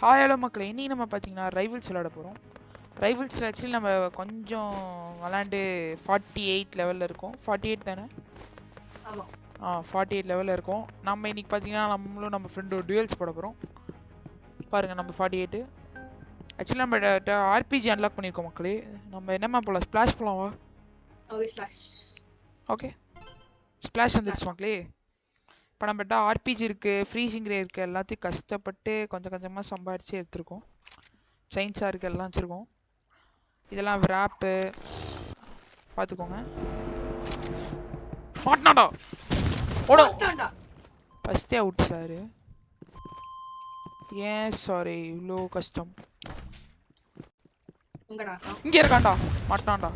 Hi hello மக்களே, இன்னைக்கு நம்ம பார்த்தீங்கன்னா ரைவல்ஸ் விளையாட போகிறோம். ரைவல்ஸில் ஆக்சுவலி நம்ம கொஞ்சம் விளாண்டு 48 லெவலில் இருக்கோம். 48 தானே? ஆமாம். 48 லெவலில் இருக்கோம். நம்ம இன்னைக்கு பார்த்தீங்கன்னா நம்மளும் நம்ம ஃப்ரெண்டு டுவெல்ஸ் போட போகிறோம். பாருங்கள், நம்ம 48. ஆக்சுவலி நம்ம ஆர்பிஜி அன்லாக் பண்ணியிருக்கோம் மக்களே. நம்ம என்னம்மா போகலாம்? ஸ்ப்ளாஷ் போகலாம் வா. ஓகே, ஸ்ப்ளாஷ் வந்துருச்சு மக்களே. இப்போ நம்மகிட்ட ஆர்பிஜி இருக்குது, ஃப்ரீசிங் ரே இருக்குது, எல்லாத்தையும் கஷ்டப்பட்டு கொஞ்சம் கொஞ்சமாக சம்பாரித்து எடுத்துருக்கோம். செயின்ஸாக இருக்குது, எல்லாம் வச்சுருக்கோம். இதெல்லாம் ரேப்பு பார்த்துக்கோங்க. மாட்டினாடா, ஓடோ. ஃபஸ்ட்டே அவுட் சார். ஏன் சாரி இவ்வளோ கஷ்டம்? இங்கே இருக்காண்டா, மாட்டான்டா.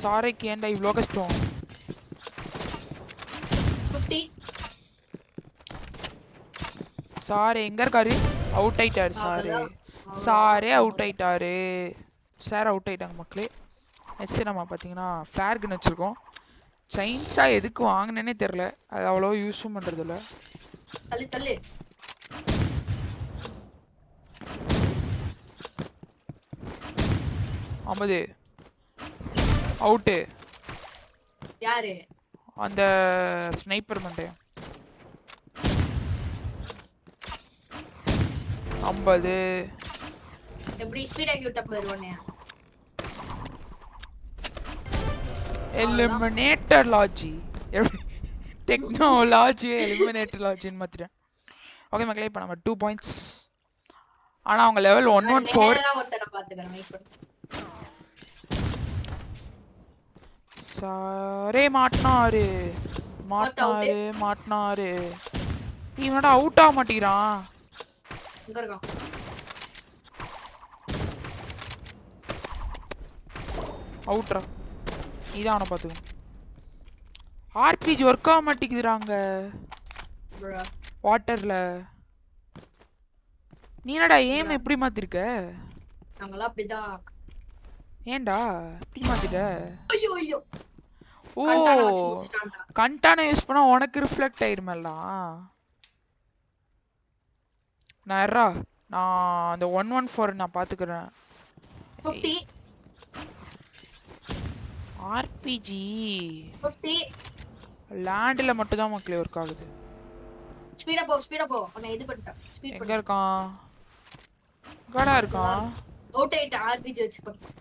சாரிக்கு ஏன்டா இவ்வளோ கஷ்டம்? சார் எங்க இருக்காரு? அவுட் ஆயிட்டாரு சாரு. சாரே அவுட் ஆயிட்டாரு. சார் அவுட் ஆயிட்டாங்க மக்களே. நெக்ஸ்ட் நம்ம பார்த்தீங்கன்னா ஃப்ளார்கன் வச்சுருக்கோம். சைன்ஸா எதுக்கு வாங்கினேனே தெரில. அது அவ்வளோ யூஸும் பண்ணுறதில்ல. தள்ளு 50 அவுட்டு. யாரு? அந்த ஸ்னைப்பர் மண்டையன். 50 எப்படி ஸ்பீட் ஆக்கி விட்ட போயிருவானே. எலிமினேட்டர் லாஜி, டெக்னாலஜி எலிமினேட்டர் லாஜின்னு மாத்திரேன். ஓகே மக்களே, இப்போ நம்ம 2 பாயிண்ட்ஸ். ஆனால் அவங்க லெவல் 114. சாரே மாட்டினாரு. இவனோட அவுட் ஆக மாட்டேங்கிறான். அவுட்ரா, நீதான் அவனை பார்த்துக்கணும். ஆர்பிஜி ஒர்க் ஆக மாட்டேங்குதுறாங்க வாட்டர்ல. நீ என்னடா ஏம் எப்படி மாத்திருக்க? நாங்களாம் அப்படிதான். ஏன்டா இப்படி மாத்திட்ட? ஓ, கண்டான யூஸ் பண்ணா உனக்கு ரிஃப்ளெக்ட் ஆயிருமெல்லாம். நான் அந்த 114 நான் பாத்துக்கிறேன். ஆர்பிஜி லேண்ட்ல மட்டும் தான் மக்களே ஒர்க் ஆகுது. ஸ்பீடா போ. நான் இது பண்ணிட்டேன். ஸ்பீட் எங்க இருக்கான்? கடா இருக்கான். அவுட் ஆயிட்ட. ஆர்பிஜி வச்சு பண்ணு.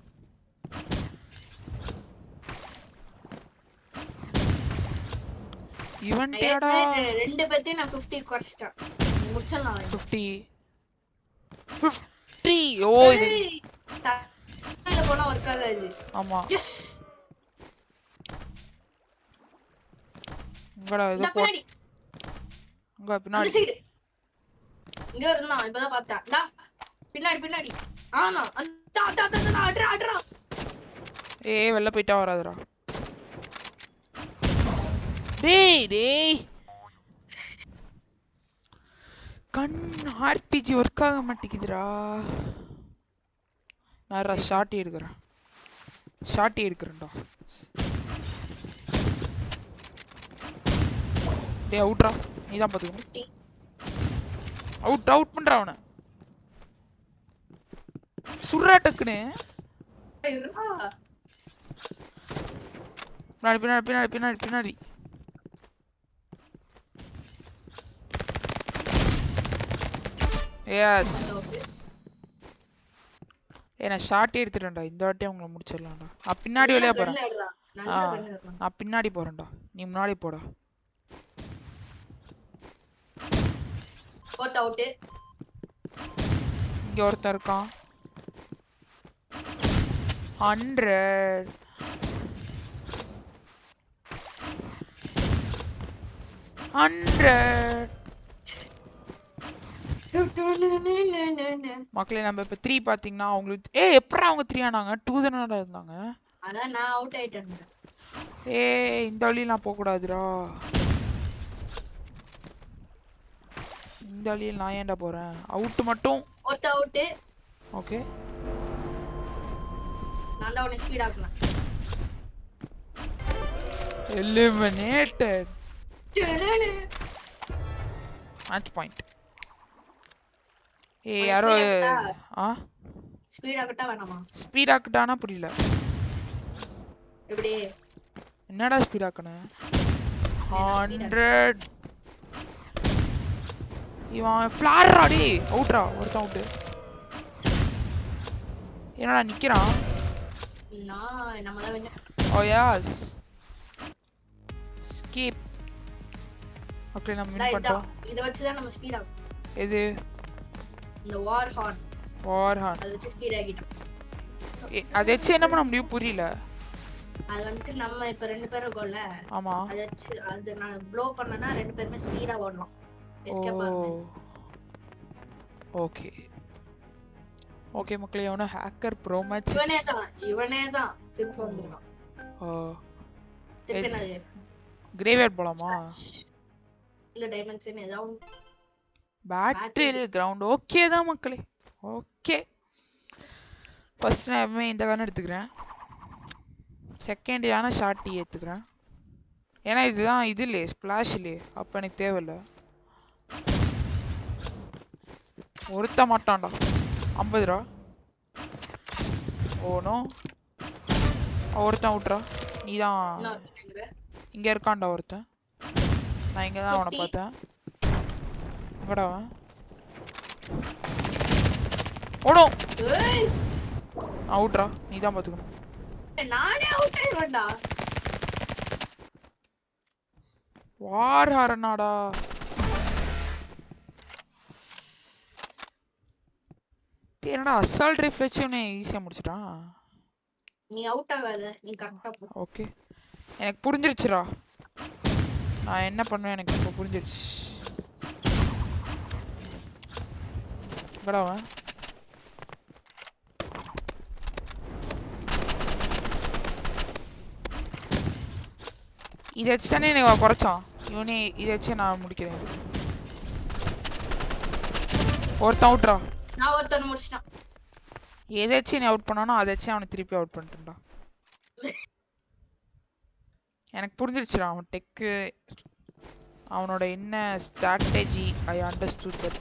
இவன்டேடா ரெண்டு பேத்தையும் நான் 50 குறைச்சிட்டேன். முடிச்சலாம். 50 ஓ இது தண்ணில போனா ஒர்க் ஆகாது. ஆமா. எஸ். இங்கடா இது பின்னாடி. அங்க பின்னாடி. அந்த சைடு. இங்க இருந்தான். இப்பதான் பார்த்தேன். டா பின்னாடி. ஆனா அந்த அட்ரா. ஏய் வெளில போய்ட்டா வராதடா. டேய் கண் ஆர்பிஜி ஒர்க் ஆக மாட்டேங்குதுடா. நான் ஷார்ட் எடுக்கிறேன்டா. டேய் அவுட்ரா, நீ தான் பாத்துக்கணும். அவுட் பண்ற அவனை. சுர்ரா டக்குன்னு. பின்னாடி. எஸ். நான் ஷார்ட் எடுத்துட்டேன்டா. இந்த வாட்டி அவங்கள முடிச்சிடலாம்டா. நான் பின்னாடி வெளியே போறேன். நான் பின்னாடி போறேன்டா, நீ முன்னாடி போடா. இங்க ஒருத்தர் இருக்கான். 100 மக்களே. நம்ம இப்ப 3 பாத்தீங்கன்னா அவங்களுக்கு எப்பறம் அவங்க 3 ஆனாங்க? 2 தானடா இருந்தாங்க. அதான் நான் அவுட் ஆயிட்டேன். இந்த வழியில நான் போக கூடாதுடா. இந்த வழியில நான் ஏன்டா போறேன்? அவுட் மட்டும். ஒருத்த அவுட். ஓகே, நான் தான் அவனை ஸ்பீட் ஆக்குனேன். எலிமினேட்டட். Match point. ஏய் யாரோ ஆ ஸ்பீட் ஆகட்டா வேணாமா? ஸ்பீட் ஆக்கிட்டானா புரியல. எப்படி என்னடா ஸ்பீட் ஆக்கணும்? நான் speed 100 இவன் ஃப்ளாரா டே அவுட்ரா ஒருத்தன் அவுட்டு. என்னடா நிக்கிறான்? நான் நம்ம தான் வின்னர். ஓ யாஸ் ஸ்கிப். ஓகே நம்ம வின் பண்ணிட்டோம். இத வச்சு தான் நம்ம ஸ்பீட் ஆகும். எது? இந்த வார் ஹார்ன் வார்ஹான். அத வச்சு ஸ்பீட் ஆகிட்டோம். அதை வச்சு என்ன பண்ண முடியும் புரியல. அது வந்துட்டு நம்ம இப்ப 2 பேர் இருக்கோம்ல, ஆமா. அத வச்சு அது நான் ப்ளோ பண்ணனா 2 பேருமே ஸ்பீடா ஓடலாம். எஸ்கேப் ஓ ஆகணும். ஓகே ஓகே மக்களே, அவன ஹேக்கர் ப்ரோ மேட்ச். இவனே தான் திருப்பி வந்திருக்கான். ஓ திருப்பி என்னது கிரேவியர்ட் போலாமா? இல்ல டைமென்ஷன் ஏதாவது பேட்டில் கிரவுண்ட். ஓகே தான் மக்களே, ஓகே. ஃபர்ஸ்ட் நான் எப்பவுமே இந்த கன் எடுத்துக்கிறேன். செகண்ட் யானை ஷார்ட்டி எடுத்துக்கிறேன். ஏன்னா இதுதான் இது இல்லையே ஸ்பிளாஷ் இல்லையே, அப்போ எனக்கு தேவையில்லை. ஒருத்த மாட்டான்டா 50 ரூபா. ஓனோ ஒருத்தன் விட்றா. நீ தான் இங்கே இருக்கான்டா ஒருத்தன். நான் இங்கே தான் அவனை பார்த்தேன். எங்கடா அவன்? ஓனோ அவுட்ரா. நீ தான் பார்த்துக்கணும். நானே அவுட் ஆயிடுவேன்டா. வார்ஹாரனாடா. என்னடா அசால்ட் ரைஃபிள் வச்சு அவனை ஈஸியாக முடிச்சிட்டான். நீ அவுட் ஆகாத, நீ கரெக்டா போ. ஓகே எனக்கு புரிஞ்சிருச்சுடா. நான் என்ன பண்ணுவேன் எனக்கு இப்போ புரிஞ்சிருச்சு. எங்கடா அவன்? இதை வச்சு தானே எனக்கு குறைச்சான். இவனே இதை வச்சு நான் முடிக்கிறேன். ஒருத்தன் அவுட்ரா. நான் ஒருத்தன் முடிச்சிட்டான். எதை வச்சு நீ அவுட் பண்ணானோ அதை வச்சு அவனை திருப்பி அவுட் பண்ணிட்டேன்டா. எனக்கு புரிஞ்சிருச்சுடா அவன் டெக்கு, அவனோட என்ன strategy. I understood that.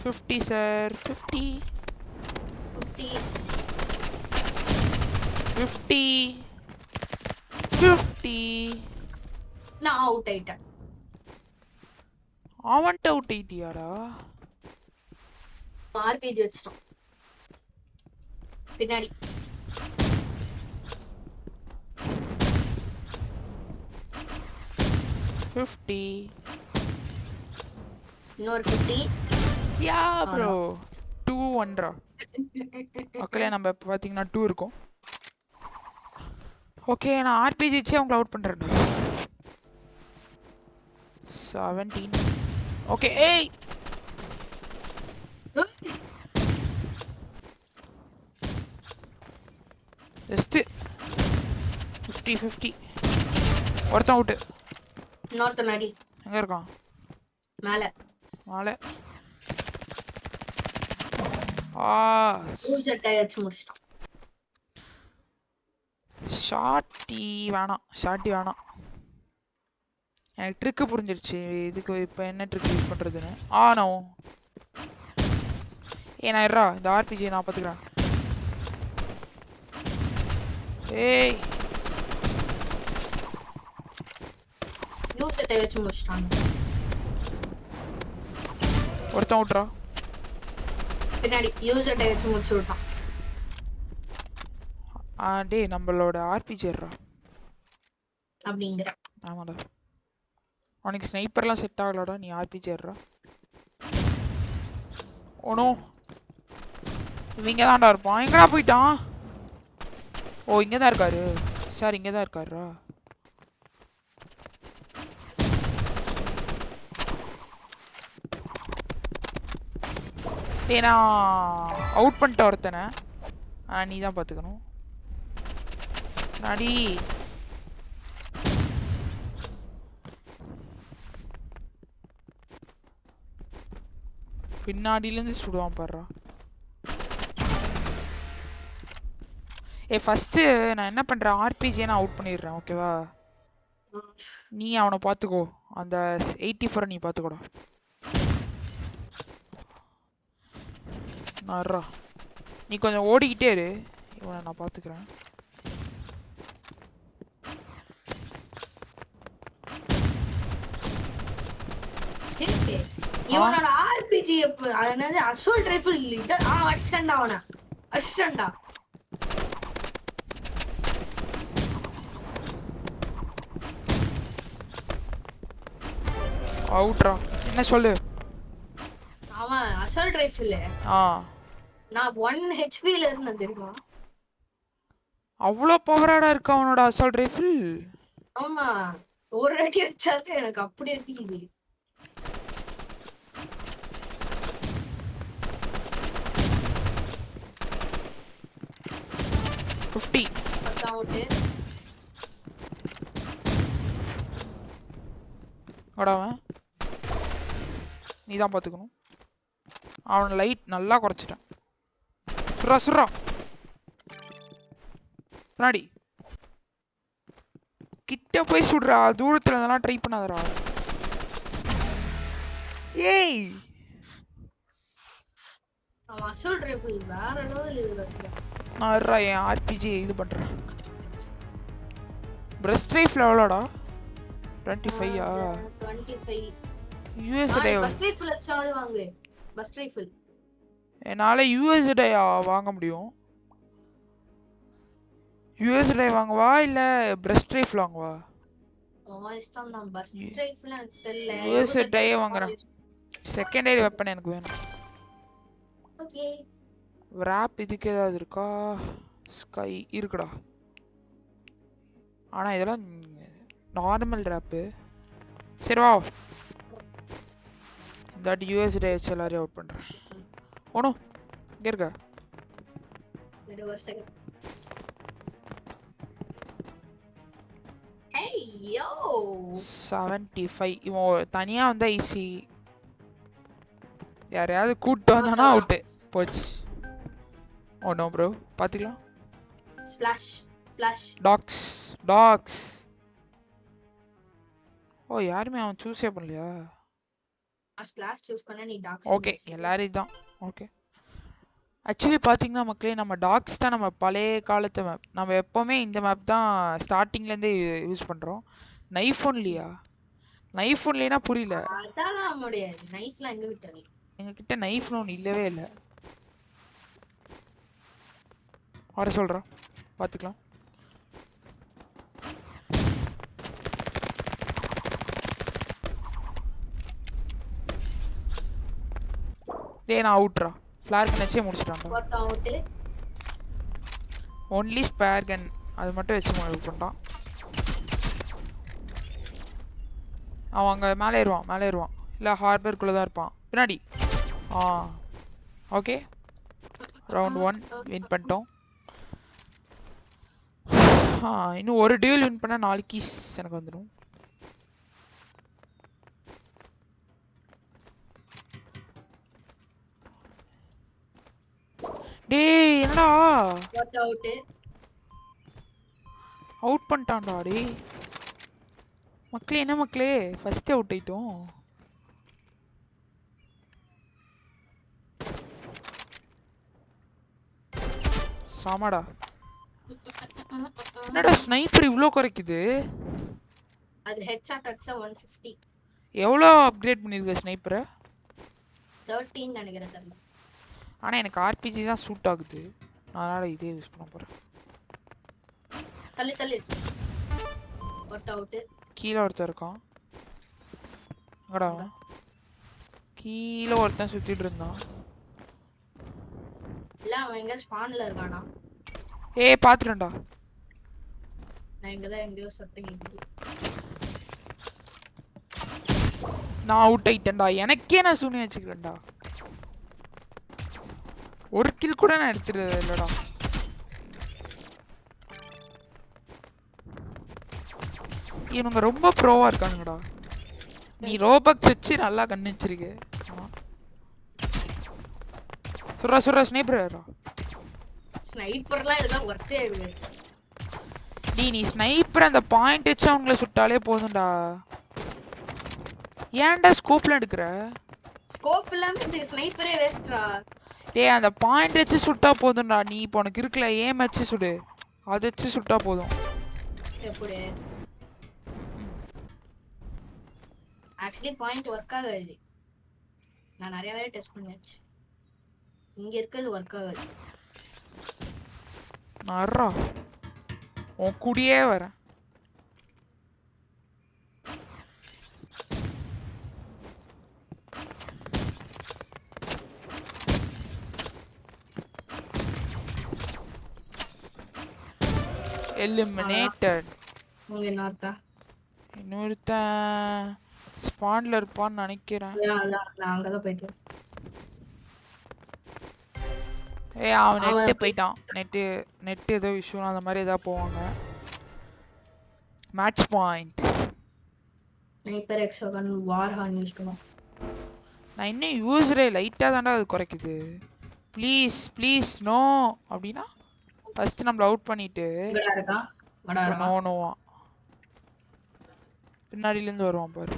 50 sir 50 50 50 50. நான் அவுட் ஆயிட்டேன். அவன்ட்ட அவுட் ஆயிட்டியாடா? ஆர்பிஜி வச்சிட்டோம் பின்னாடி. இன்னொரு 50. யா ப்ரோ 2-1 மக்களே. நம்ம இப்போ பார்த்தீங்கன்னா 2 இருக்கும். ஓகே நான் ஆர்பிஜி வச்சு அவங்களை அவுட் பண்ணுறேன்டா. 17. ஓகே ஏய் ஜஸ்ட் 50 ஒருத்தன் அவுட்டு. இன்னொருத்தன் அடி. எங்கே இருக்கான்? மேல மேலே. செட்டை வச்சு முடிச்சிட்டான். ஷார்ட்டி வேணாம், ஷார்ட்டி வேணாம். எனக்கு ட்ரிக்கு புரிஞ்சிருச்சு. இதுக்கு இப்போ என்ன ட்ரிக் யூஸ் பண்ணுறதுன்னு. நோ நான் இருறா, இந்த ஆர்பிஜி நான் பார்த்துக்கிறேன். ஏய் செட்டை வச்சு முடிச்சிட்டாங்க. ஒருத்தன் விட்றா. பின்னாடி செட்டை வச்சு முடிச்சு விட்டான். டேய் நம்மளோட ஆர்பிஜி இருறா அப்படிங்கிற. ஆமாடா உனக்கு ஸ்னைப்பர்லாம் செட் ஆகலடா, நீ ஆர்பிஜி இருறா. ஓனோ இவங்க தான்டா இருப்பான். எங்கடா போயிட்டான்? ஓ இங்கே தான் இருக்காரு சார், இங்கே தான் இருக்காருடா. ஏன்னா அவுட் பண்ணிட்ட ஒருத்தனை. நீ தான் பார்த்துக்கணும். நாடி பின்னாடியிலேருந்து சுடுவான் பாடுறா. ஃபஸ்ட்டு நான் என்ன பண்ணுறேன், ஆர்பிஜியை நான் அவுட் பண்ணிடுறேன் ஓகேவா? நீ அவனை பார்த்துக்கோ, அந்த 84 நீ பார்த்துக்கோடா. நாரா நீ கொஞ்சம் ஓடிக்கிட்டே இரு, இவனை நான் பார்த்துக்கிறேன். இவனோட ஆர்பிஜி என்னது அசோல்ட் ரைஃபிள் இது அடிச்சண்டா அவனை அடிச்சண்டா. அவுட்ரா, என்ன சொல்லு. அவன் அசோல்ட் ரைஃபிள் நான் 1 ஹெச்பில இருந்தேன் தெரியுமா. அவ்வளோ பவராடா இருக்கு அவனோட அசால்ட் ரைஃபிள். ஆமா ஒரு அடி அடிச்சாலே எனக்கு அப்படி எடுத்துக்குது. அவன் நீ தான் பார்த்துக்கணும். அவன் லைட் நல்லா குறைச்சிட்டான். சுரா சுரா பின்னாடி கிட்ட போய் சுடுறா, தூரத்துல இதெல்லாம் ட்ரை பண்ணாதடா. ஏய் அவன் அசோல்ட் ரைஃபிள் வேற லெவல் இருக்கு. நான் என் ஆர்பிஜி இது பண்றேன். பிரஸ்ட் ரைஃபிள் எவ்வளோடா? 25 25 யூஎஸ்டே. பிரஸ்ட் ரைஃபிள் வச்சாவது வாங்கு. பிரஸ்ட் ரைஃபிள் என்னால யூஎஸ்டே வாங்க முடியும். யூஎஸ்டே வாங்குவா இல்ல பிரஸ்ட் ரைஃபிள் வாங்குவா? இஷ்டம் தான். பிரஸ்ட் ரைஃபிள் எனக்கு தெரியல. யூஎஸ்டே வாங்குறேன். செகண்டரி வெப்பன் எனக்கு வேணும். ஓகே ராப் இதுக்கு ஏதாவது இருக்கா? ஸ்கை இருக்குடா, ஆனா இதெல்லாம் நார்மல் ராப்பு. சரி வா, இந்த வாட்டி யூஎஸ்டே வச்சு எல்லாரையும் அவுட் பண்றேன். ஓனோ இங்க இருக்க. ஒரு செகண்ட். ஏய் யோ 75. இவன் தனியா வந்தா ஈஸி, யாரையாவது கூட்டு வந்தானா அவுட்டு போச்சு. ஓ நோ ப்ரோ, பாத்துக்கலாம். ஸ்பிளாஷ் ஸ்பிளாஷ் டாக்ஸ் டாக்ஸ். ஓ யாருமே அவன் சூஸே பண்ணலையா? ஸ்பிளாஷ் சூஸ் பண்ண நீ டாக்ஸ். ஓகே எல்லாரும் தான். ஓகே ஆக்சுவலி பார்த்தீங்கன்னா மக்களே, நம்ம டாக்ஸ் தான் நம்ம பழைய காலத்து மேப். நம்ம எப்போவுமே இந்த மேப் தான் ஸ்டார்டிங்லேருந்தே யூஸ் பண்ணுறோம். நைஃப் ஒன்லியா? நைஃப் ஒன்லினா புரியல. அதெல்லாம் முடியாது. நைஃப்லாம் எங்கே விட்டது? எங்ககிட்ட நைஃப்னு ஒன்று இல்லவே இல்லை. வர சொல்கிறோம், பார்த்துக்கலாம். டேய் நான் அவுட்ரா, ஃப்ளார் கன் வச்சே முடிச்சிட்டான்டா. ஒன்லி ஸ்பேர் கன் அது மட்டும் வச்சு முடிவு பண்ணிட்டான். அவன் அங்கே மேலே ஏறுவான், மேலே ஏறுவான். இல்லை ஹார்பருக்குள்ளே தான் இருப்பான் பின்னாடி. ஓகே ரவுண்ட் 1 வின் பண்ணிட்டோம். இன்னும் ஒரு டியூல் வின் பண்ணால் 4 கீஸ் எனக்கு வந்துடும். டேய் என்னடா அவுட் பண்ணிட்டான்டா. டேய் மக்களே, என்ன மக்களே, ஃபர்ஸ்ட் அவுட் ஆயிட்டோம். சாமாடா. என்னடா ஸ்னைப்பர் இவ்ளோ குறைக்குது? அது ஹெட்ஷாட் அடிச்சா 150. எவ்வளோ அப்கிரேட் பண்ணிருக்க ஸ்னைப்பரை? 13 நினைக்கிறேன் தெரியல. ஆனா எனக்கு ஆர்பிஜி தான் சூட் ஆகுது, அதனால இதே யூஸ் பண்ண போறேன். தள்ளி தள்ளி அவுட். கீழே ஒருத்தன் இருக்கான். அடா கீழே ஒருத்தன் சுத்திட்டு இருந்தான். இல்ல அவன் எங்க ஸ்பான்ல இருக்கானா? ஏய் பாத்துறேன்டா. நான் இங்க தான் எங்கயோ சத்தம் நான் அவுட் ஆயிட்டேன்டா. எனக்கே நான் சுனி வச்சுக்கிறேன்டா. ஒரு கில் கூட நான் எடுத்துறது இல்லடா. இவங்க ரொம்ப ப்ரோவா இருக்கானுங்கடா. நீ ரோபக்ஸ் வச்சு நல்லா கண்ணிச்சிருக்க. சுரா சுரா ஸ்னைப்பரா. ஸ்னைப்பர்லாம் இதெல்லாம் வர்த்தே ஆயிடுது. நீ ஸ்னைப்பர் அந்த பாயிண்ட் வச்சு அவங்கள சுட்டாலே போதும்டா. ஏன்டா ஸ்கோப்ல எடுக்கற? ஸ்கோப் இல்லாம இந்த ஸ்னைப்பரே வேஸ்ட்ரா. டேய் அந்த பாயிண்ட் வச்சு சுட்டா போதும்டா. நீ இப்போ உனக்கு இருக்குல்ல ஏம் வச்சு சுடு. அதை வச்சு சுட்டா போதும். எப்படி ஆக்சுவலி பாயிண்ட் ஒர்க் ஆகாது. நான் நிறைய வேலை டெஸ்ட் பண்ணியாச்சு. இங்க இருக்கிறது ஒர்க் ஆகாது. நர்றா உன் கூடியே வரேன். எலிமினேட்டட். உங்க என்னத்தா இன்னொருத்தன் ஸ்பான்ல இருப்பான்னு நினைக்கிறேன். நான் அங்கதான் போயிட்டேன். ஏய் அவன் நெட்டு போயிட்டான். நெட்டு ஏதோ இஷ்யூ அந்த மாதிரி ஏதாவது போவாங்க. Match point. ஸ்னைப்பர் எக்ஸோகன் வார்ஹான் யூஸ் பண்ணுவோம். நான் இன்னும் யூஸரே லைட்டாக தாண்டா அது குறைக்குது. ப்ளீஸ் ப்ளீஸ் நோ அப்படின்னா ஃபர்ஸ்ட் நம்மள அவுட் பண்ணிட்டு நோ நோவா பின்னாடியிலேருந்து வருவான் பாரு.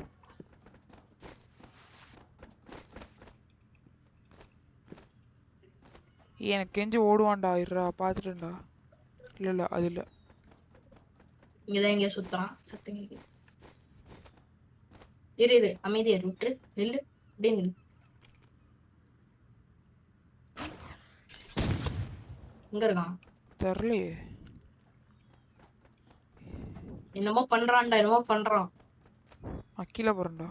எனக்கு கெஞ்சி ஓடுவான்டா. இருடா பார்த்துட்டேன்டா. இல்லை அது இல்லை. இங்கதான் எங்கேயா சுத்தலாம். சத்தங்க இரு அமைதியா விட்டுரு. நில்லு அப்படியே நில்லு. எங்க இருக்கான் தெரியலையே. என்னமோ பண்றான். கீழே போறேன்டா.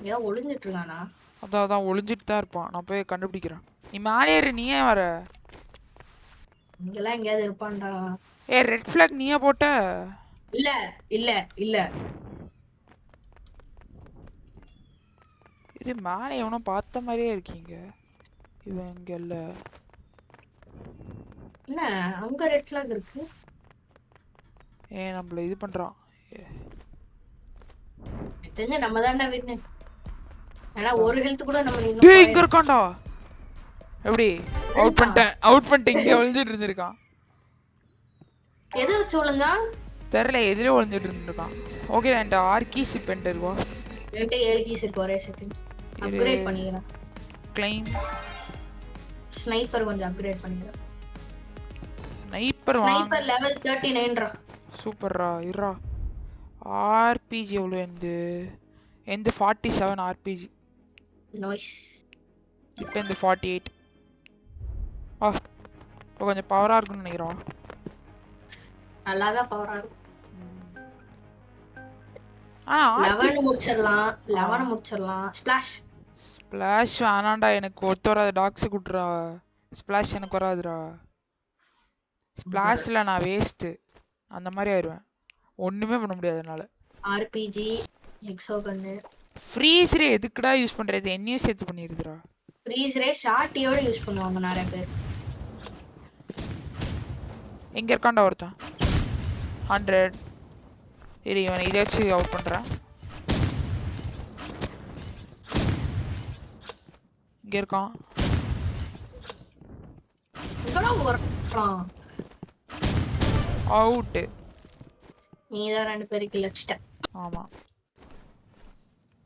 ஏதாவது ஒளிஞ்சிட்டு இருக்கானா? அதான் ஒளிஞ்சிட்டு தான் இருப்பான். நான் போய் கண்டுபிடிக்கிறேன். நீ மேலே ஏறு. நீ ஏன் வர? இங்கெல்லாம் எங்கேயாவது இருப்பான்டா. ரெட் ஃபிளாக் நீயே போட்ட? இல்ல இல்ல இல்ல இது மேலே எவனோ பார்த்த மாதிரியே இருக்கீங்க. இவன் இங்க இல்ல. என்ன அங்க ரெட் ஃபிளாக் இருக்கு? நம்மள இது பண்றான். தெரிஞ்ச நம்ம தான்டா வின்னு. ஆனா ஒரு ஹெல்த் கூட நம்ம டேய் இங்க இருக்கான்டா. எப்படி அவுட் பண்ணிட்டேன். இங்க ஒளிஞ்சிட்டு இருந்திருக்கான். எது வச்சு ஒளிஞ்சா தெரியல. எதிரே ஒளிஞ்சிட்டு இருந்திருக்கான். ஓகே நான் ஆர்கீஸ் பென்டர் வா. என்கிட்ட 7 கீஸ் இருக்கு. ஒரே செகண்ட் அப்கிரேட் பண்ணிக்கிறேன். கிளைம் ஸ்னைப்பர் கொஞ்சம் அப்கிரேட் பண்ணிக்கிறேன். ஸ்னைப்பர் லெவல் 39 ரா. சூப்பர்ரா. இருடா. ஆர்பிஜி எவ்வளோ எந்த 47 ஆர்பிஜி. நைஸ். இப்போ இந்த 48. இப்போ கொஞ்சம் பவரா இருக்குன்னு நினைக்கிறோம். நல்லாதான் பவரா இருக்கும். ஆனா 11 முடிச்சிடலாம். ஸ்பிளாஷ் வேணாண்டா. எனக்கு ஒத்து வராது. டாக்ஸ் குட்றா. ஸ்பிளாஷ் எனக்கு வராதுடா. ஸ்பிளாஷ்ல நான் வேஸ்ட். அந்த மாதிரி ஆயிடுவேன். ஒண்ணுமே பண்ண முடியாது என்னால. ஆர்பிஜி எக்ஸோகன் ஃப்ரீஸ் ரே எதுக்குடா யூஸ் பண்றது? என்னையும் சேர்த்து பண்ணிடுதுடா. ஃப்ரீஸ் ரே ஷார்ட்டியோட யூஸ் பண்ணுவாங்க நிறைய பேர். எங்க இருக்கான்டா ஒருத்தன்? 100. இரு இவனை இதை வச்சு அவுட் பண்றேன். இங்க இருக்கான். அவுட். நீதான் 2 பேருக்கு கில்லடிச்சிட்ட. ஆமா.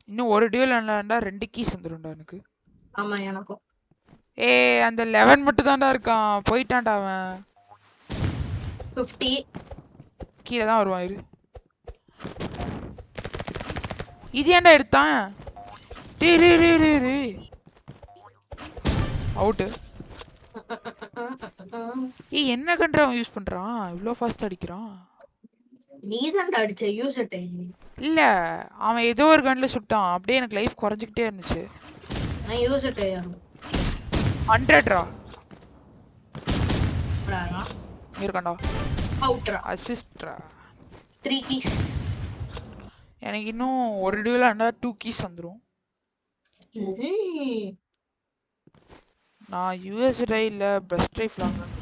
இன்னும் ஒரு டியூல் இல்லைண்டா 2 கீஸ் வந்துடும்டா எனக்கு. ஆமா எனக்கும். அந்த 11 மட்டும் தான்டா இருக்கான். போயிட்டான்டா அவன். 50 கீழே தான் வருவான். இரு. இது ஏன்டா எடுத்தான்? அவுட்டு. என்ன கண்ட்ரா அவன் யூஸ் பண்றான்? இவ்ளோ ஃபாஸ்ட் அடிக்கிறான். நீதான்டா அடிச்ச யூசர் டை. இல்ல அவன் ஏதோ ஒரு கன்ல சுட்டான். அப்படியே எனக்கு லைஃப் குறைஞ்சிக்கிட்டே இருந்துச்சு. நான் யூசர் டை 100 ரா. பராரா இருக்கான்டா. அவுட்ரா. அசிஸ்ட்ரா. 3 கீஸ். எனக்கு இன்னும் ஒரு டியூல 2 கீஸ் வந்துரும். நான் யூஎஸ் டை இல்ல பெஸ்ட் ரைஃபிள் வாங்குறேன்.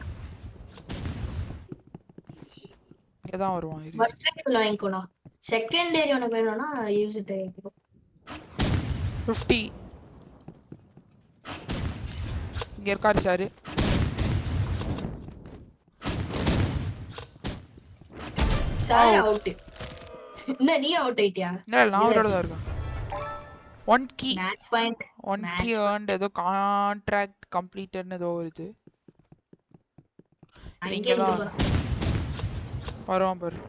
இங்க தான் வருவான். இரு. Best rifle வாங்கிக்கோனா. செகண்டரி உனக்கு வேணும்னா யூசர் டை வாங்கிக்கோ. 50. இங்க இருக்காரு சார். Sir out. என்ன நீ அவுட் ஆயிட்டியா? இல்லை நான் அவரோட தான் இருக்கேன். 1 key match point. 1 key earned ஏதோ கான்ட்ராக்ட் கம்ப்ளீட்டட்னு ஏதோ வருது. அங்கே இங்கே இருந்து தான் போறான். வருவான் பாரு.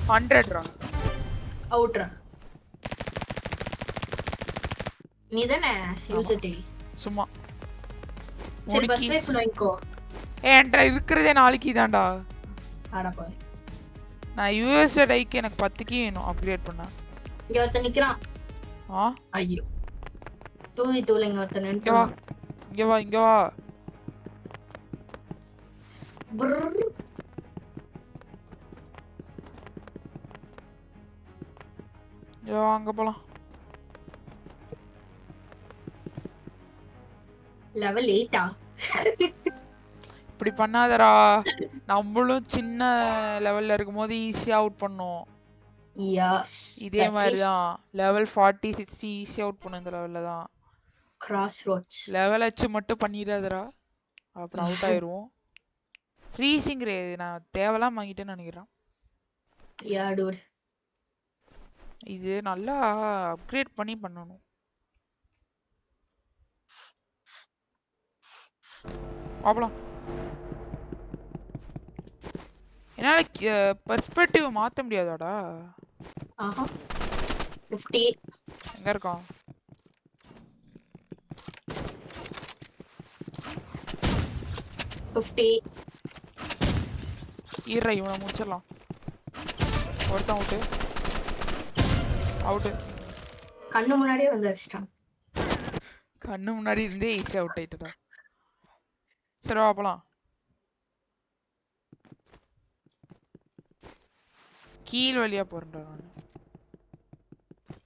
100 அவுட்ரா. நீ தானே யூசிட்டி. சும்மா சரி 3 ஃபர்ஸ்ட் keys. லைஃப் வாங்கிக்கோ. என்கிட்ட இருக்கிறதே 4 key தான்டா. ஆடா போய். நான் யூஎஸ்ஏடைக்கு எனக்கு 10 key வேணும் அப்கிரேட் பண்ண. இங்க ஒருத்தன் நிக்கிறான். ஆ ஐயோ 2v2ல இங்க ஒருத்தன் இங்க வா நின்னுட்டான். இங்க வா இங்க வா. Brrr. இங்க வா அங்க போலாம். லெவல் 8 இப்படி பண்ணாதடா. நம்மளும் சின்ன லெவல்ல இருக்கும்போது ஈஸியா அவுட் பண்ணோம். எஸ் இதே மாதிரி தான் லெவல் 40 60 ஈஸியா அவுட் பண்ண இந்த லெவல்ல தான். Cross roads. லெவல் வச்சு மட்டும் பண்ணிடாதடா, அப்புறம் அவுட் ஆயிருவோம். ஃப்ரீசிங் ரே நான் தேவலாம் வாங்கிட்டேன்னு நினைக்கிறேன். யா டூட். இது நல்லா அப்கிரேட் பண்ணி பண்ணணும். பாப்பலாம். என்னால பெர்ஸ்பெக்டிவ் மாத்த முடியாதாடா? ஆஹா 50. எங்க இருக்கான்? ஈர இவனை முடிச்சிடலாம். ஒருத்தன் அவுட்டு அவுட்டு. கண்ணு முன்னாடியே வந்து அடிச்சிட்டான். கண்ணு முன்னாடி இருந்தே ஈஸியா அவுட் ஆயிட்டடா. சரி வா போலாம். கீழ் வழியா போறேன்டா நான்.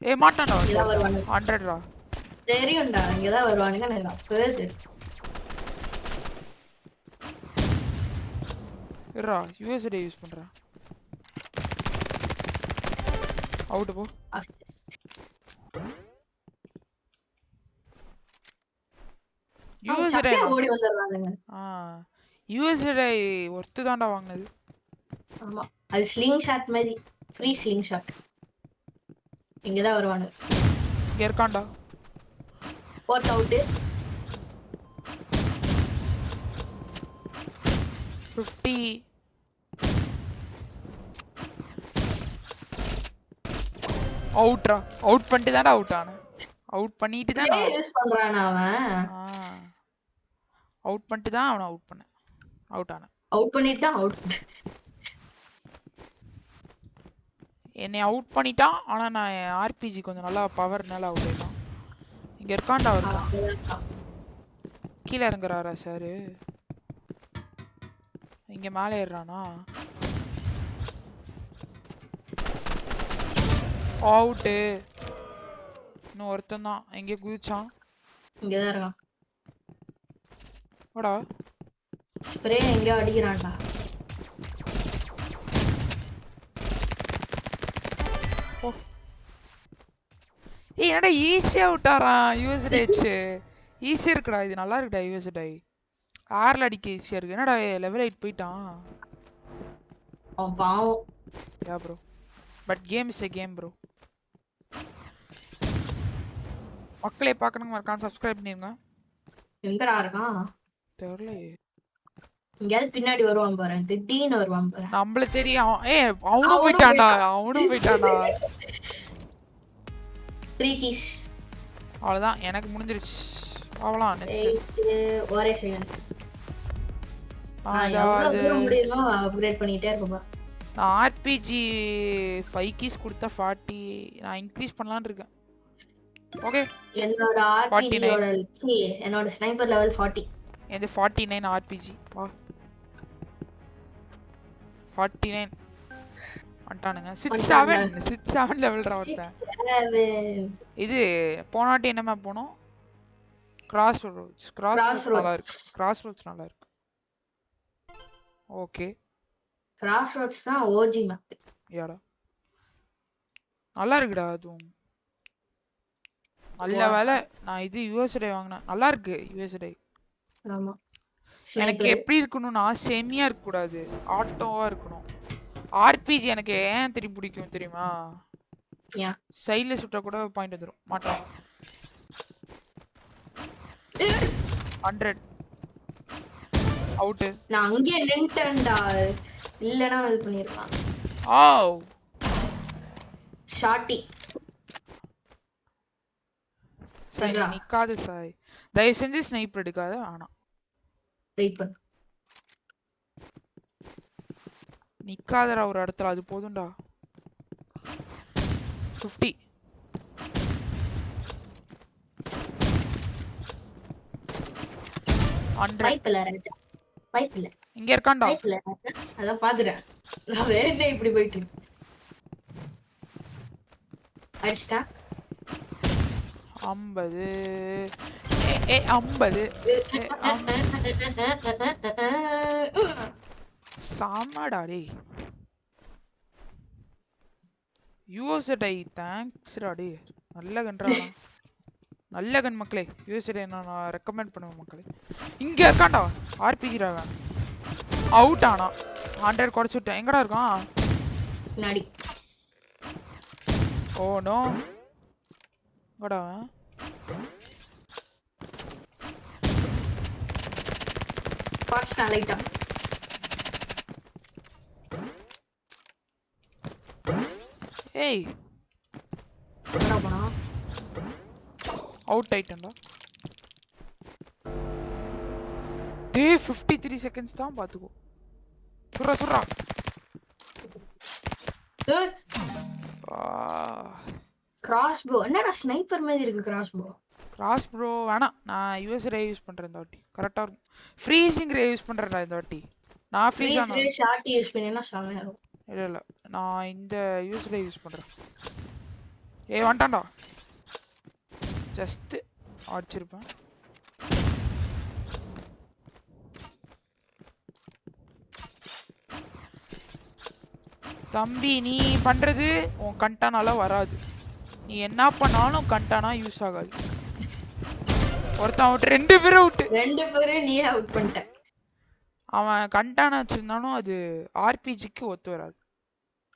ஏய் மாட்டான்டா. இங்கதான் வருவானு 100 தெரியும்டா. இங்கதான் வருவானுங்க எனக்கு அப்பவே தெரியும். இருடா யூஎஸ்ஏ யூஸ் பண்றேன். அவுட் போ. யூஎஸ்ஏ ஓடி வந்துடுறானுங்க. யூஎஸ்ஏ ஒர்த்து தான்டா வாங்கினது. ஆமா அது ஸ்லிங் ஷாட் மாதிரி. Free sling shot. இங்கதான் வருவானுங்க. இங்க இருக்கான்டா. Board out. 50. அவுட்ரா. அவுட் பண்ணிட்டு தான்டா அவுட் ஆனேன். அவுட் பண்ணிட்டு தான் நான் யூஸ் பண்றானா அவன். அவுட் பண்ணிட்டு தான் அவனை அவுட் பண்ணேன். அவுட் ஆனேன். அவுட் பண்ணிட்டு தான் அவுட். என்னை அவுட் பண்ணிட்டான். ஆனா நான் ஆர்பிஜி கொஞ்சம் நல்லா பவர்னால அவுட் ஆயிட்டான். இங்க இருக்கான்டா இருக்கான். கீழே இறங்குறாரா சார்? இங்க மேலே ஏறானா? அவுட்டு. இன்னும் ஒருத்தன் தான் எங்கே குதிச்சான். இங்கதான் இருக்கான். வாடா. ஸ்ப்ரே எங்க அடிக்கிறான்டா. ஏய் என்னடா ஈஸியா விட்டாரான் யூஎஸ்ஏ வச்சு. ஈஸியா இருக்குடா இது. நல்லா இருக்குடா யூஎஸ்ஏ. ஆர்ல அடிக்க ஈஸியா இருக்கு. என்னடா லெவல் 8 போயிட்டான். அவன் பாவம். Yeah bro but game is a game bro. மக்களே பார்க்கணுங்க மறக்காம சப்ஸ்கிரைப் பண்ணிருங்க. எங்கடா இருக்கான் தெரியலையே. எங்கேயாவது பின்னாடி வருவான் பாரு. திடீர்னு வருவான் பாரு. நம்மள தெரியும். அவனும் போயிட்டான்டா. அவனும் போயிட்டான்டா. 3 keys. அவ்வளவுதான் எனக்கு முடிஞ்சிருச்சு. அவ்வளவுதான் நெக்ஸ்ட் ஒரே செகண்ட். நான் எவ்வளவு தூரம் முடியுமோ அப்கிரேட் பண்ணிட்டே இருக்கேன். நான் ஆர்பிஜி 5 கீஸ் கொடுத்தா 40 நான் இன்க்ரீஸ் பண்ணலாம்னு இருக்கேன். ஓகே என்னோட ஆர்பிஜியோட என்னோட ஸ்னைப்பர் லெவல் 40. இது 49 ஆர்பிஜி. வா 49 வந்துட்டானுங்க. 67 லெவல் ராவட்டேன். இது போனாட்டி என்ன மேப் போனோம்? Cross roads. நல்லா இருக்கு. கிராஸ் ரோட்ஸ் நல்லா இருக்கு. ஓகே கிராஸ் ரோட்ஸ் தான் ஓஜி மேப். யாடா நல்லா இருக்குடா அதுவும். நல்ல வேலை நான் இது யூஎஸ்ஏ வாங்கினேன். நல்லா இருக்கு யூஎஸ்ஏ. ஆமா எனக்கு எப்படி இருக்கணும்னா செமியா இருக்க கூடாது, ஆட்டோவா இருக்கணும். ஆர்பிஜி எனக்கு ஏன் திரும்பி பிடிக்கும் தெரியுமா? ஏன் சைடில் சுட்டா கூட பாயிண்ட் வந்துடும் மாட்டாங்க. 100 அவுட்டு. நான் அங்கேயே நின்ட்டேன்டா, இல்லைன்னா இது பண்ணிருக்கலாம். ஆ ஷார்ட்டி சாய் இருடா. நிக்காது சாய், தயவு செஞ்சு ஸ்னைப்பர் எடுக்காத. ஆனா வெயிட் பண்ணு. நிக்காதடா ஒரு இடத்துல, அது போதும்டா. 50 100 பைப் இல்ல ராஜா, பைப் இல்ல, இங்க இருக்கான்டா. பைப் இல்ல ராஜா. அதான் பாத்துட்டேன். நான் வேற என்ன இப்படி போயிட்டு இருக்கேன். அடிச்சிட்டா 50 ஏ 50 சாமாடா டேய். யூஎஸ்ஐ தேங்க்ஸ்டா டேய், நல்ல கன்றா. நல்ல கன் மக்களே, யூஎஸ்ஐ நான் ரெக்கமெண்ட் பண்ணுவேன் மக்களே. இங்க இருக்கான்டா ஆர்பிஜிடா. அவுட் ஆனா 100 குறைச்சு விட்டேன். எங்கடா இருக்கான்? பின்னாடி. ஓ நோ, எங்கடா? பாட்ஸ்டா லைட்டா. ஏய் என்னடா பண்ணா? அவுட் ஆயிட்டேன்டா. டே 53 செகண்ட்ஸ் தான் பாத்துக்கோ. சுறா சுறா. கிராஸ் போ என்னடா ஸ்னைப்பர் மாதிரி இருக்கு கிராஸ் போ. கிராஸ் ப்ரோ வேணாம், நான் யூஎஸ் ரே யூஸ் பண்றேன் இந்த வாட்டி. கரெக்டா இருக்கும். ஃப்ரீசிங் ரே யூஸ் பண்றேன்டா இந்த வாட்டி. நான் ஃப்ரீஸ் ஃப்ரீஸ் ஆனா ரே ஷார்ட் யூஸ் பண்ணினா செமையா இருக்கும். இல்ல இல்ல, நான் இந்த யூஎஸ் ரே யூஸ் பண்றேன். ஏய் வந்துட்டான்டா, ஜஸ்ட் அடிச்சிருப்பேன். தம்பி நீ பண்றது உன் கண்டானால வராது. நீ என்ன பண்ணாலும் கண்டானா யூஸ் ஆகாது. ஒருத்தன் அவுட், 2 பேரும் அவுட். 2 பேரும் நீ அவுட் பண்ணிட்ட. அவன் கண்டானா வச்சிருந்தாலும் அது ஆர்பிஜிக்கு ஒத்து வராது.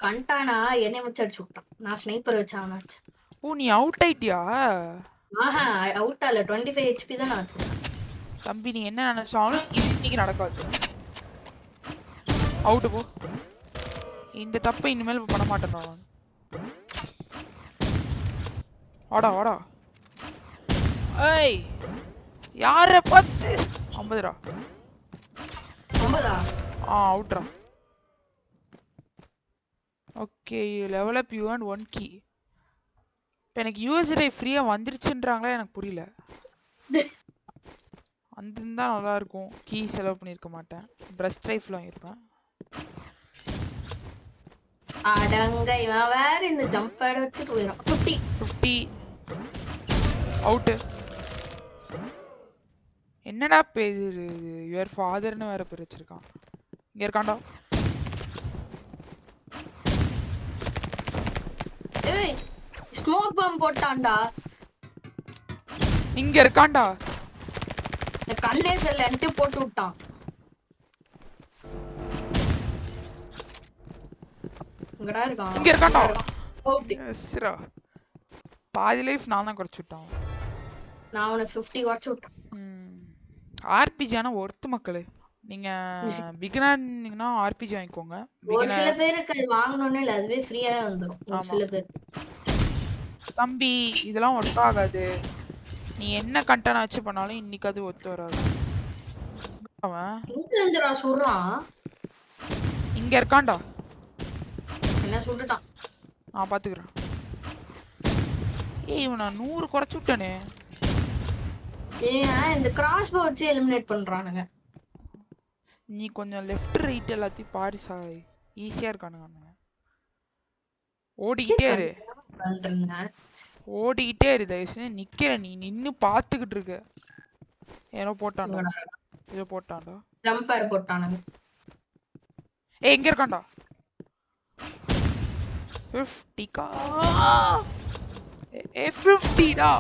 கண்டானா என்னை வச்சு அடிச்சு விட்டான். நான் ஸ்னைப்பர் வச்சு அவன் அடிச்சேன். ஓ நீ அவுட் ஆயிட்டியா? ஆஹா அவுட் ஆல, 25 HP தான் நான் வச்சிருக்கேன். தம்பி நீ என்ன நினைச்சாலும் இது இன்னைக்கு நடக்காது. அவுட்டு போ. இந்த தப்பை இனிமேல் பண்ண மாட்டேன் நான். வாடா வாடா. ஏய் யார பார்த்து 50டா. 50ஆ? அவுட்ரா. Okay level up you and 1 key. இப்போ எனக்கு யூஎஸ்ஏ ஃப்ரீயாக வந்துருச்சுன்றாங்களா எனக்கு புரியல. வந்திருந்தா நல்லா இருக்கும். கீ செலவு பண்ணியிருக்க மாட்டேன். பிரஸ்ட் ரைஃபிள் வாங்கியிருப்பேன். அடங்க இவன் வேற இந்த ஜம்ப் பேட் வச்சுட்டு போயிடும். 50 அவுட்டு. என்னடா பேரு யுவர் ஃபாதர்னு வேற பேர் வச்சிருக்கான். இங்க இருக்கான்டா. ஏய் ஸ்மோக் பாம் போட்டான்டா. இங்க இருக்கான்டா. கண்ணே செல்லன்ட்டு போட்டு விட்டான். இங்கடா இருக்கான். இங்க இருக்கான்டா. அவுட். எஸ்ரா. பாதி லைஃப் நான் தான் குறைச்சு விட்டான். நான் அவனை 50 குறைச்சு விட்டேன். ஆர்பிஜி ஆனா ஒர்த்து மக்களே. நீங்க பிகினர் இருந்தீங்கன்னா ஆர்பிஜி வாங்கிக்கோங்க. ஒரு சில பேருக்கு அது வாங்கணும்னே இல்ல, அதுவே ஃப்ரீயாவே வந்துடும். ஒரு சில பேர். தம்பி இதெல்லாம் ஒர்க் ஆகாது. நீ என்ன கண்டென்ட் வச்சு பண்ணாலும் இன்னைக்கு அது ஒத்து வராது. அவன் எங்க இருந்துடா சுடுறான்? இங்க இருக்கான்டா. என்ன சுட்டுட்டான்? நான் பாத்துக்கிறேன். ஏய் இவன் நான் 100 குறைச்சு விட்டேனே. ஏன் இந்த கிராஸ் போ வச்சு எலிமினேட் பண்றானுங்க? நீ கொஞ்சம் லெஃப்ட் ரைட் எல்லாத்தையும் பாரு சாய். ஈஸியா இருக்கானுங்க. ஓடிக்கிட்டே இரு. ஓடிக்கிட்டே இரு. தயவு செஞ்சு நிக்கிற நீ நின்னு பாத்துக்கிட்டு இருக்க. ஏனோ போட்டான்டா. இதோ போட்டான்டா. Jump bad போட்டானுங்க. ஏய் எங்க இருக்கான்டா? 50 ஏ 50டா.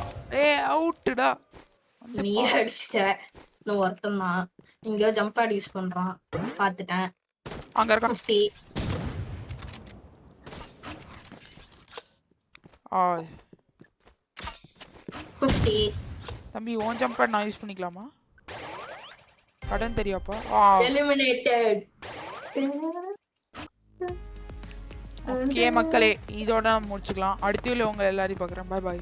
ஏ அவுட்டடா. நீ அடிச்சிட்ட. இன்னும் ஒருத்தன் தான் இங்க ஜம்ப் பேட் யூஸ் பண்றான். பாத்துட்டேன். அங்க இருக்கான். 50 ஆ 50. தம்பி ஓன் ஜம்ப் பேட் நான் யூஸ் பண்ணிக்கலாமா? கடன் தெரியாப்பா. Eliminated. ஓகே மக்களே, இதோட நம்ம முடிச்சுக்கலாம். அடுத்த வீடியோல உங்க எல்லாரையும் பார்க்குறேன். பாய் பாய்.